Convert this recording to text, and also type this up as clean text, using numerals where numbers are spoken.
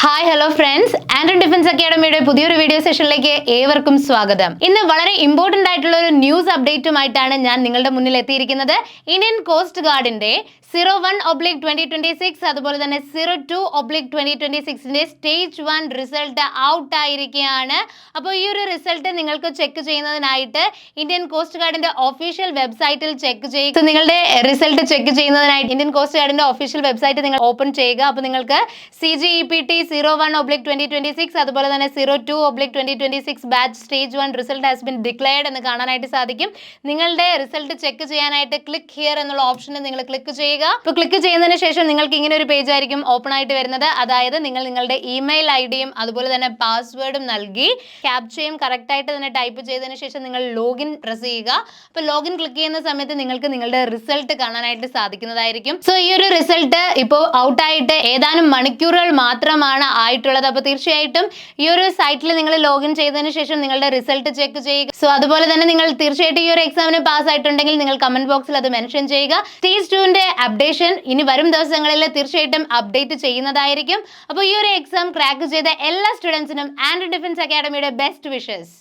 Hi hello friends, ആൻഡ്രൻ defence അക്കാഡമിയുടെ പുതിയൊരു video സെഷനിലേക്ക് ഏവർക്കും സ്വാഗതം. ഇന്ന് വളരെ ഇമ്പോർട്ടന്റ് ആയിട്ടുള്ള ഒരു ന്യൂസ് അപ്ഡേറ്റുമായിട്ടാണ് ഞാൻ നിങ്ങളുടെ മുന്നിൽ എത്തിയിരിക്കുന്നത്. ഇന്ത്യൻ കോസ്റ്റ് ഗാർഡിന്റെ 01/2026 അതുപോലെ തന്നെ 02/2026 സ്റ്റേജ് 1 റിസൾട്ട് ഔട്ട് ആയിരിക്കുകയാണ്. അപ്പോൾ ഈ ഒരു റിസൾട്ട് നിങ്ങൾക്ക് ചെക്ക് ചെയ്യുന്നതിനായിട്ട് ഇന്ത്യൻ കോസ്റ്റ് ഗാർഡിന്റെ ഒഫീഷ്യൽ വെബ്സൈറ്റിൽ ചെക്ക് ചെയ്യുക. നിങ്ങളുടെ റിസൾട്ട് ചെക്ക് ചെയ്യുന്നതിനായിട്ട് ഇന്ത്യൻ കോസ്റ്റ് ഗാർഡിന്റെ ഒഫീഷ്യൽ വെബ്സൈറ്റ് നിങ്ങൾ ഓപ്പൺ ചെയ്യുക. അപ്പോൾ നിങ്ങൾക്ക് CGEPT 01/2026 അതുപോലെ തന്നെ 02/2026 batch stage 1 result has been declared എന്ന് കാണാനായിട്ട് സാധിക്കും. നിങ്ങളുടെ റിസൾട്ട് ചെക്ക് ചെയ്യാനായിട്ട് ക്ലിക്ക് ഹിയർ എന്നുള്ള ഓപ്ഷനിൽ നിങ്ങൾ ക്ലിക്ക് ചെയ്യുക. അപ്പോൾ ക്ലിക്ക് ചെയ്യുന്നതിന് ശേഷം നിങ്ങൾക്ക് ഇങ്ങനെ ഒരു പേജ് ആയിരിക്കും ഓപ്പൺ ആയിട്ട് വരുന്നത്. അതായത് നിങ്ങൾ നിങ്ങളുടെ ഇമെയിൽ ഐഡിയും അതുപോലെ തന്നെ പാസ്വേഡും നൽകി ക്യാപ്ചയും കറക്റ്റ് ആയിട്ട് തന്നെ ടൈപ്പ് ചെയ്തതിന് ശേഷം നിങ്ങൾ ലോഗിൻ പ്രസ് ചെയ്യുക. അപ്പോൾ ലോഗിൻ ക്ലിക്ക് ചെയ്യുന്ന സമയത്ത് നിങ്ങൾക്ക് നിങ്ങളുടെ റിസൾട്ട് കാണാനായിട്ട് സാധിക്കുന്നതായിരിക്കും. സോ ഈ ഒരു റിസൾട്ട് ഇപ്പോൾ ഔട്ട് ആയിട്ട് ഏതാനും മണിക്കൂറുകൾ മാത്രമാണ് ആയിട്ടുള്ളത്. അപ്പോൾ തീർച്ചയായിട്ടും ഈ ഒരു സൈറ്റിൽ നിങ്ങൾ ലോഗിൻ ചെയ്തതിന് ശേഷം നിങ്ങളുടെ റിസൾട്ട് ചെക്ക് ചെയ്യുക. സോ അതുപോലെ തന്നെ നിങ്ങൾ തീർച്ചയായിട്ടും ഈ ഒരു എക്സാമിന് പാസ് ആയിട്ടുണ്ടെങ്കിൽ നിങ്ങൾ കമന്റ് ബോക്സിൽ അത് മെൻഷൻ ചെയ്യുക. സ്റ്റേജ് 2ന്റെ അപ്ഡേഷൻ ഇനി വരും ദിവസങ്ങളിൽ തീർച്ചയായിട്ടും അപ്ഡേറ്റ് ചെയ്യുന്നതായിരിക്കും. അപ്പോൾ ഈ ഒരു എക്സാം ക്രാക്ക് ചെയ്ത എല്ലാ സ്റ്റുഡൻസിനും ആൻഡ്രൻ ഡിഫൻസ് അക്കാഡമിയുടെ ബെസ്റ്റ് വിഷസ്.